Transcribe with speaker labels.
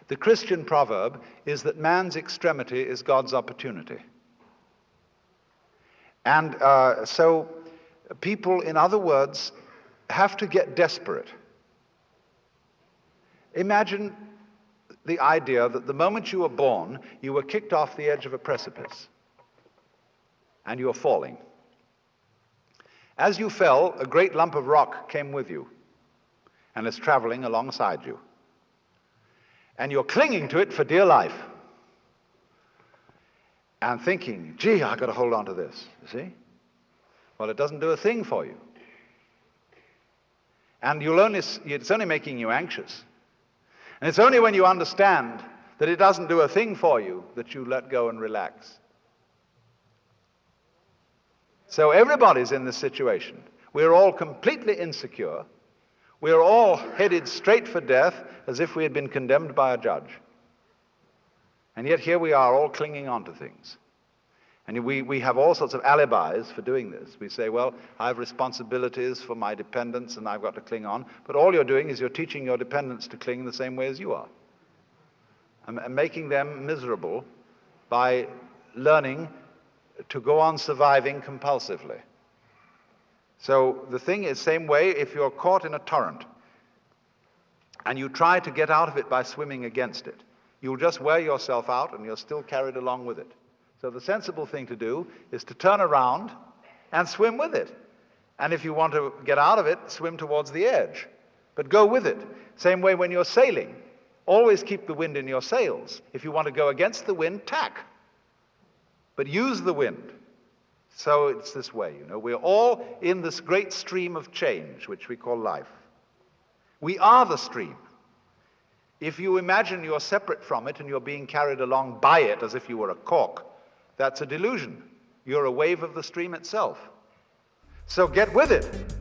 Speaker 1: The Christian proverb is that man's extremity is God's opportunity. And so people, in other words, have to get desperate. Imagine the idea that the moment you were born, you were kicked off the edge of a precipice, and you were falling. As you fell, a great lump of rock came with you, and is traveling alongside you. And you're clinging to it for dear life, and thinking, gee, I've got to hold on to this, you see? Well, it doesn't do a thing for you. And it's only making you anxious. And it's only when you understand that it doesn't do a thing for you that you let go and relax. So everybody's in this situation. We're all completely insecure. We're all headed straight for death as if we had been condemned by a judge. And yet here we are all clinging on to things. And we have all sorts of alibis for doing this. We say, well, I have responsibilities for my dependents and I've got to cling on. But all you're doing is you're teaching your dependents to cling the same way as you are. And making them miserable by learning to go on surviving compulsively. So the thing is, same way, if you're caught in a torrent and you try to get out of it by swimming against it, you'll just wear yourself out and you're still carried along with it. So the sensible thing to do is to turn around and swim with it. And if you want to get out of it, swim towards the edge. But go with it. Same way when you're sailing. Always keep the wind in your sails. If you want to go against the wind, tack. But use the wind. So it's this way, you know. We're all in this great stream of change, which we call life. We are the stream. If you imagine you're separate from it and you're being carried along by it as if you were a cork, that's a delusion. You're a wave of the stream itself. So get with it.